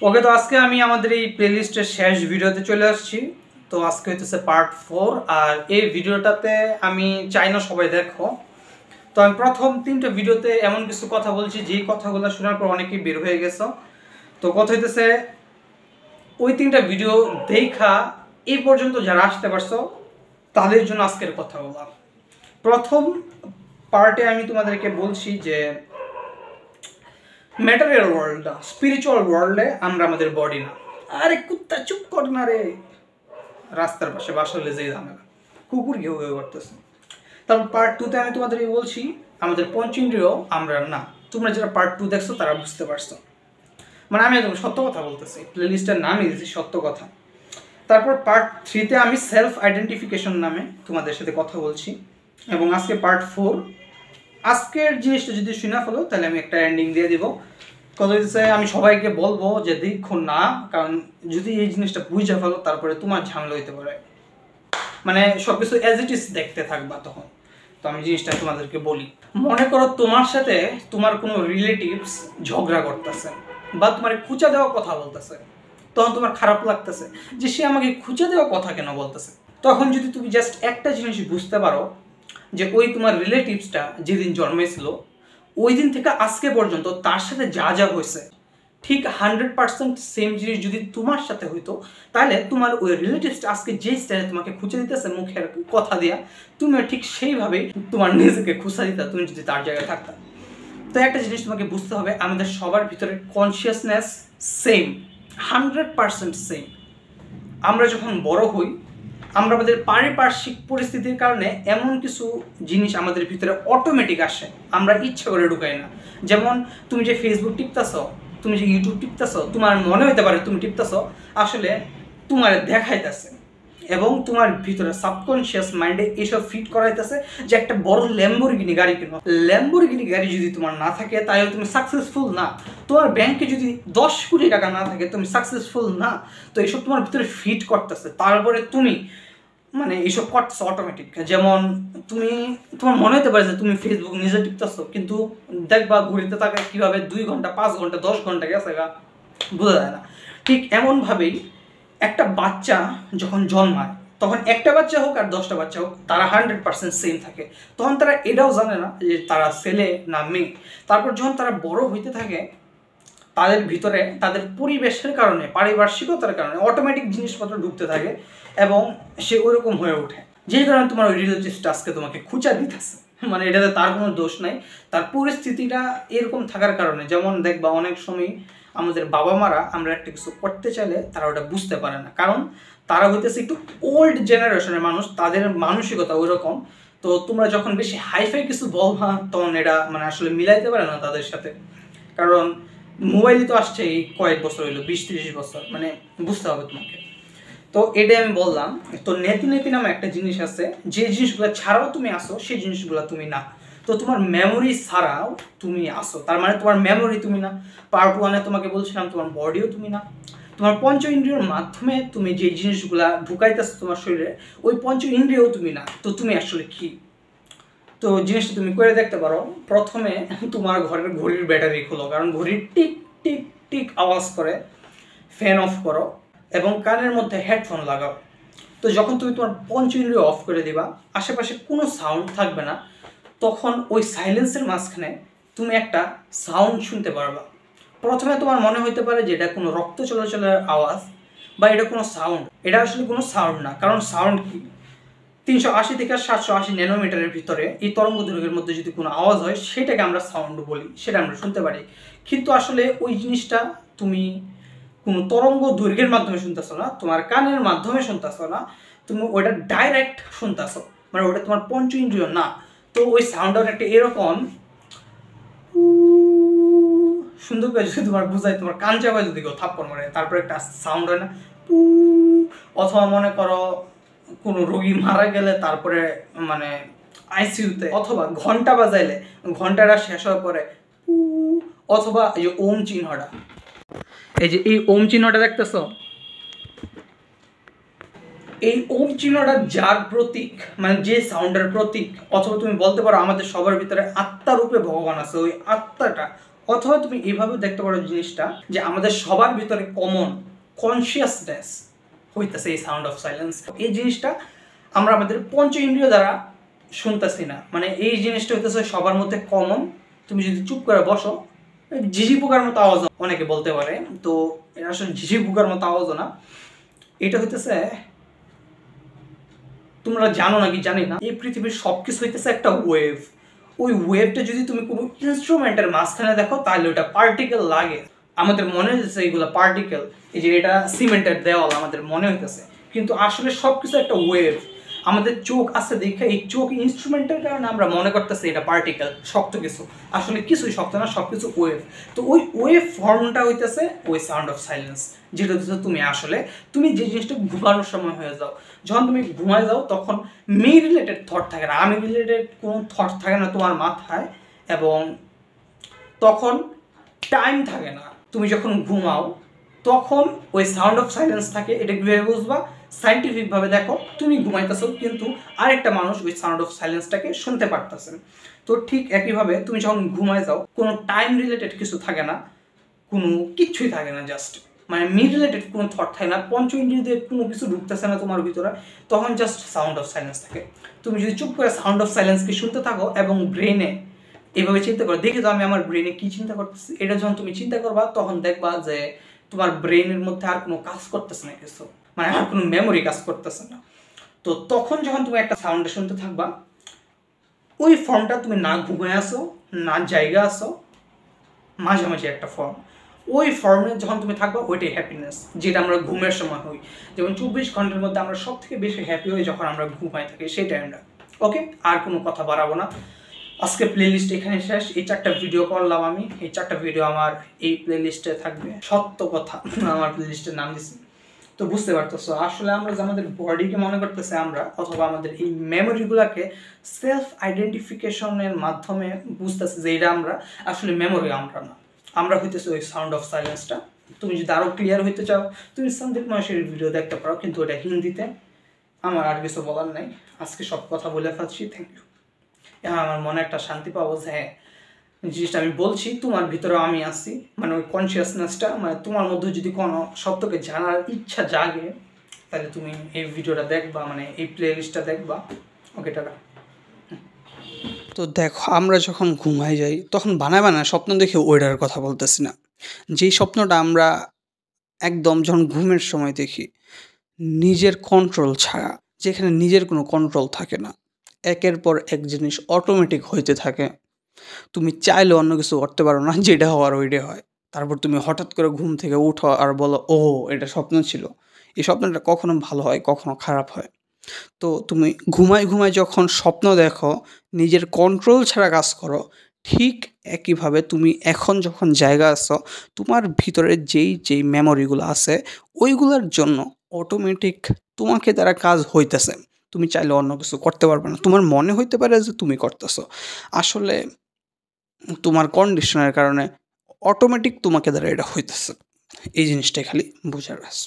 ওকে, তো আজকে আমি আমাদের এই প্লেলিস্টের শেষ ভিডিওতে চলে আসছি। তো আজকে হইতেছে পার্ট 4, আর এই ভিডিওটাতে আমি চাই না সবাই দেখো। তো আমি প্রথম 3টা ভিডিওতে এমন কিছু কথা বলছি যেই কথাগুলো শোনার পর অনেকেই বের হয়ে গেছো। তো কথা হইতেছে ওই 3টা ভিডিও দেখা এই পর্যন্ত যারা আসতে পারছো তাদের জন্য আজকের কথা বললাম। প্রথম পার্টে আমি তোমাদেরকে বলছি যে ম্যাটেরিয়াল ওয়ার্ল্ড না, স্পিরিচুয়াল ওয়ার্ল্ডে আমরা আমাদের বডি না। আরে কুত্তা চুপ কর না রে, রাস্তার পাশে বাসলে যেই ঝামেলা, কুকুর ঘেউ ঘেউ করতেছে। তারপর পার্ট 2তে আমি তোমাদেরকে বলছি আমাদের পঞ্চেন্দ্রিয় আমরা না। তোমরা যারা পার্ট 2 দেখছো তারা বুঝতে পারছো, মানে আমি একদম সত্য কথা বলতেছি, প্লেলিস্টের নামই দিয়েছি সত্য কথা। তারপর পার্ট 3তে আমি সেলফ আইডেন্টিফিকেশন নামে তোমাদের সাথে কথা বলছি, এবং আজকে পার্ট 4। আজকের জিনিসটা যদি শুনে ফেলো তাহলে আমি একটা এন্ডিং দিয়ে দিব। কথা হচ্ছে আমি সবাইকে বলবো যে দেখো না, কারণ যদি এই জিনিসটা বুঝে ফেলো তারপরে তোমার ঝামেলা হইতে পারে, মানে সবকিছু অ্যাজ ইট ইজ দেখতে থাকবা তখন। তো আমি জিনিসটা তোমাদেরকে বলি, মনে করো তোমার সাথে তোমার কোনো রিলেটিভস ঝগড়া করতেছে বা তোমার খুঁচা দেওয়া কথা বলতেছে, তখন তোমার খারাপ লাগতেছে যে সে আমাকে খুঁচা দেওয়া কথা কেন বলতেছে। তখন যদি তুমি জাস্ট একটা জিনিস বুঝতে পারো যে ওই তোমার রিলেটিভসটা যেদিন জন্মেছিল ওই দিন থেকে আজকে পর্যন্ত তার সাথে যা যা হয়েছে ঠিক 100% সেম জিনিস যদি তোমার সাথে হইতো, তাহলে তোমার ওই রিলেটিভসটা আজকে যে স্টাইলে তোমাকে খুঁজে দিতেছে মুখের কথা দিয়া, তুমিও ঠিক সেইভাবেই তোমার নিজেকে খুঁজা দিতা তুমি যদি তার জায়গায় থাকতা। তো একটা জিনিস তোমাকে বুঝতে হবে, আমাদের সবার ভিতরে কনসিয়াসনেস সেম, 100% সেম। আমরা যখন বড় হই, আমরা আমাদের পারিপার্শ্বিক পরিস্থিতির কারণে এমন কিছু জিনিস আমাদের ভিতরে অটোমেটিক আসে, আমরা ইচ্ছা করে ঢুকাই না। যেমন তুমি যে ফেসবুক টিপতেছ, তুমি যে ইউটিউব টিপতেছ, তোমার মনে হতে পারে তুমি টিপতেছ, আসলে তোমার দেখাইতেছে, এবং তোমার ভিতরে সাবকনশিয়াস মাইন্ডে এইসব ফিট করাইতেছে যে একটা বড় ল্যাম্বরগিনি গাড়ি কিনো। ল্যাম্বরগিনি গাড়ি যদি তোমার না থাকে তাহলে তুমি সাকসেসফুল না। তোমার ব্যাংকে যদি 10 কোটি টাকা না থাকে তুমি সাকসেসফুল না। তো এইসব তোমার ভিতরে ফিট করতেছে, তারপরে তুমি মানে এইসব করতেছো অটোমেটিক। যেমন তুমি তোমার মনে হতে পারে যে তুমি ফেসবুক নিজে টিপতেছো, কিন্তু দেখবা ঘুরিতে থাকে কীভাবে 2 ঘন্টা 5 ঘন্টা 10 ঘন্টা গেছে গা, বোঝা যায় না। ঠিক এমনভাবেই একটা বাচ্চা যখন জন্মায়, তখন একটা বাচ্চা হোক আর 10টা বাচ্চা হোক, তারা 100% সেম থাকে। তখন তারা এটাও জানে না যে তারা ছেলে না মেয়ে। তারপর যখন তারা বড় হইতে থাকে, তাদের ভিতরে তাদের পরিবেশের কারণে, পারিপার্শ্বিকতার কারণে অটোমেটিক জিনিসপত্র ঢুকতে থাকে এবং সে ওইরকম হয়ে ওঠে। যেই কারণে তোমার ওই রিলেটিভসটা আজকে তোমাকে খুঁচা দিতেছে, মানে এটাতে তার কোনো দোষ নাই, তার পরিস্থিতিটা এরকম থাকার কারণে। যেমন দেখবা অনেক সময় আমাদের বাবা মারা আমরা একটা কিছু করতে চাইলে তারা ওটা বুঝতে পারে না, কারণ তারা হইতেছে একটু ওল্ড জেনারেশনের মানুষ, তাদের মানসিকতা ওই রকম। তো তোমরা যখন বেশি হাইফাই কিছু বলবা তখন এটা মানে আসলে মিলাইতে পারে না তাদের সাথে, কারণ মোবাইলই তো আসছে এই কয়েক বছর হইলো, 20-30 বছর, মানে বুঝতে হবে তোমাকে। তো এটাই আমি বললাম। তো নেতি নেতি নামে একটা জিনিস আছে, যে জিনিসগুলো ছাড়াও তুমি আসো সেই জিনিসগুলো তুমি না। তো তোমার মেমোরি ছাড়াও তুমি আসো, তার মানে তোমার মেমোরি তুমি না। পার্ট 1-এ তোমাকে বলছিলাম তোমার বডিও তুমি না। তোমার পঞ্চ ইন্দ্রিয়র মাধ্যমে তুমি যে জিনিসগুলা ঢুকাইতেছো তোমার শরীরে, ওই পঞ্চ ইন্দ্রিয়ও তুমি না। তো তুমি আসলে কি? তো জিনিসটা তুমি করে দেখতে পারো। প্রথমে তোমার ঘরের ঘড়ির ব্যাটারি খোলো, কারণ ঘড়ির টিক টিক টিক আওয়াজ করে। ফ্যান অফ করো এবং কানের মধ্যে হেডফোন লাগাও। তো যখন তুমি তোমার পঞ্চ ইন্দ্রিয় অফ করে দিবা, আশেপাশে কোনো সাউন্ড থাকবে না, তখন ওই সাইলেন্সের মাঝখানে তুমি একটা সাউন্ড শুনতে পারবা। প্রথমে তোমার মনে হইতে পারে যে এটা কোনো রক্ত চলাচলের আওয়াজ বা এটা কোনো সাউন্ড। এটা আসলে কোনো সাউন্ড না, কারণ সাউন্ড কি, 380 থেকে 780 ন্যানোমিটারের ভিতরে এই তরঙ্গ দৈর্ঘ্যের মধ্যে যদি কোনো আওয়াজ হয় সেটাকে আমরা সাউন্ড বলি, সেটা আমরা শুনতে পারি। কিন্তু আসলে ওই জিনিসটা তুমি কোনো তরঙ্গ দৈর্ঘ্যের মাধ্যমে শুনতেছো না, তোমার কানের মাধ্যমে শুনতেছো না, তুমি ওটা ডাইরেক্ট শুনতেছো, মানে ওটা তোমার পঞ্চ ইন্দ্রিয় না। তো ওই সাউন্ডটা একটা এরকম সুন্দর করে যদি তোমার বুঝাই, তোমার কান চাপায় যদি কেউ থাপ্পড় মারে তারপরে একটা সাউন্ড হয় না, অথবা মনে করো কোনো রোগী মারা গেলে তারপরে মানে আইসিইউতে, অথবা ঘন্টা বাজাইলে ঘন্টাটা শেষ হওয়ার পরে, অথবা এই যে ওম চিহ্নটা, এই যে এই ওম চিহ্নটা দেখতেছো, এই ওম চিহ্নটা যার প্রতীক, মানে যে সাউন্ডের প্রতীক, অথবা তুমি বলতে পারো আমাদের সবার ভিতরে আত্মা রূপে ভগবান আছে, ওই আত্মাটা অথবা তুমি এইভাবে দেখতে পারো জিনিসটা যে আমাদের সবার ভিতরে কমন কনসিয়াসনেস হইতেছে এই সাউন্ড অফ সাইলেন্স। এই জিনিসটা আমরা আমাদের পঞ্চ ইন্দ্রিয় দ্বারা শুনতেছি না, মানে এই জিনিসটা হইতেছে সবার মধ্যে কমন। তুমি যদি চুপ করে বসো, ঝিঝি পোকার মতো আওয়াজ অনেকে বলতে পারে, তো এটা আসলে ঝিঝি পোকার মতো আওয়াজও না, এটা হইতেছে, তোমরা জানো নাকি জানি না, এই পৃথিবীর সব কিছু হইতেছে একটা ওয়েভ। ওই ওয়েভটা যদি তুমি কোনো ইনস্ট্রুমেন্টের মাঝখানে দেখো তাহলে ওটা পার্টিকেল লাগে। আমাদের মনে হইতেছে এইগুলো পার্টিকেল, এই যে এটা সিমেন্টের দেওয়াল আমাদের মনে হইতেছে, কিন্তু আসলে সব কিছু একটা ওয়েভ। আমাদের চোখ আছে দেখে এই চোখ ইনস্ট্রুমেন্টের কারণে আমরা মনে করতেছি এটা পার্টিকেল, শক্ত কিছু, আসলে কিছুই শক্ত না, সব কিছু ওয়েভ। তো ওই ওয়েভ ফর্মটা হইতেছে ওই সাউন্ড অফ সাইলেন্স, যেটা হচ্ছে তুমি আসলে তুমি যে জিনিসটা ঘুমানোর সময় হয়ে যাও, যখন তুমি ঘুমায় যাও তখন মি রিলেটেড থট থাকে না, আমি রিলেটেড কোনো থট থাকে না তোমার মাথায়, এবং তখন টাইম থাকে না। তুমি যখন ঘুমাও তখন ওই সাউন্ড অফ সাইলেন্স থাকে। এটা কীভাবে বুঝবা? সাইন্টিফিকভাবে দেখো, তুমি ঘুমাইতেছো কিন্তু আরেকটা মানুষ ওই সাউন্ড অফ সাইলেন্সটাকে শুনতে পারতেছে। তো ঠিক একইভাবে তুমি যখন ঘুমায় যাও কোনো টাইম রিলেটেড কিছু থাকে না, কোনো কিচ্ছুই থাকে না, জাস্ট মানে মি রিলেটেড কোনো থট থাকে না, পঞ্চ ইন্দ্রিয়দের কোনো কিছু ঢুকতেছে না তোমার ভিতরে, তখন জাস্ট সাউন্ড অফ সাইলেন্স থাকে। তুমি যদি চুপ করে সাউন্ড অফ সাইলেন্সকে শুনতে থাকো এবং ব্রেনে এইভাবে চিন্তা করো, দেখি তো আমি আমার ব্রেনে কী চিন্তা করতেছি, এটা যখন তুমি চিন্তা করবা তখন দেখবা যে তোমার ব্রেনের মধ্যে আর কোনো কাজ করতেছে না কিছু, মানে আর কোনো মেমোরি কাজ করতেছে না। তো তখন যখন তুমি একটা সাউন্ডে শুনতে থাকবা, ওই ফর্মটা তুমি না ঘুমায় আসো না জায়গা আসো, মাঝামাঝি একটা ফর্ম, ওই ফর্মে যখন তুমি থাকবা ওইটাই হ্যাপিনেস, যেটা আমরা ঘুমের সময় হই। যেমন 24 ঘন্টার মধ্যে আমরা সব থেকে বেশি হ্যাপি হই যখন আমরা ঘুমাই থাকি, সেই টাইমটা। ওকে, আর কোনো কথা বাড়াবো না, আজকে প্লেলিস্ট এখানে শেষ। এই 4টা ভিডিও করলাম আমি, এই 4টা ভিডিও আমার এই প্লেলিস্টে থাকবে, সত্য কথা আমার প্লেলিস্টের নাম দিচ্ছি। তো বুঝতে পারতেছো আসলে আমরা যে আমাদের বডিকে মনে করতেছে আমরা, অথবা আমাদের এই মেমোরিগুলোকে সেলফ আইডেন্টিফিকেশনের মাধ্যমে বুঝতেছে যে এটা আমরা, আসলে মেমোরি আমরা না, আমরা হইতেছে ওই সাউন্ড অফ সাইলেন্সটা। তুমি যদি আরও ক্লিয়ার হইতে চাও তুমি সন্দীপ মহেশের ভিডিও দেখতে পারো, কিন্তু ওটা হিন্দিতে। আমার আর কিছু বলার নাই, আজকে সব কথা বলে ফেলছি। Thank you. হ্যাঁ, আমার মনে একটা শান্তি পাবো যে হ্যাঁ জিনিসটা আমি বলছি তোমার ভিতরেও আমি আছি, মানে ওই কনসিয়াসনেসটা, মানে তোমার মধ্যে যদি কোনো সত্যকে জানার ইচ্ছা জাগে তাহলে তুমি এই ভিডিওটা দেখবা, মানে এই প্লেলিস্টটা দেখবা। ওকে, টাটা। তো দেখো, আমরা যখন ঘুমাই যাই তখন বানায় বানায় স্বপ্ন দেখে ওইটার কথা বলতেছি না, যেই স্বপ্নটা আমরা একদম যখন ঘুমের সময় দেখি নিজের কন্ট্রোল ছাড়া, যেখানে নিজের কোনো কন্ট্রোল থাকে না, একের পর এক জিনিস অটোমেটিক হইতে থাকে, তুমি চাইলে অন্য কিছু করতে পারো না, যেটা হওয়ার ওইটাই হয়। তারপর তুমি হঠাৎ করে ঘুম থেকে উঠো আর বলো, ও এটা স্বপ্ন ছিল। এই স্বপ্নটা কখনো ভালো হয় কখনো খারাপ হয়। তো তুমি ঘুমায় ঘুমায় যখন স্বপ্ন দেখো, নিজের কন্ট্রোল ছাড়া কাজ করো, ঠিক একইভাবে তুমি এখন যখন জায়গা আছো, তোমার ভিতরে যেই মেমোরিগুলো আছে ওইগুলোর জন্য অটোমেটিক তোমাকে দ্বারা কাজ হইতেছে। তুমি চাইলে অন্য কিছু করতে পারবে না, তোমার মনে হইতে পারে যে তুমি করতেছো, আসলে তোমার কন্ডিশনের কারণে অটোমেটিক তোমাকে দ্বারা এটা হইতেছে। এই জিনিসটাই খালি বোঝার আছে।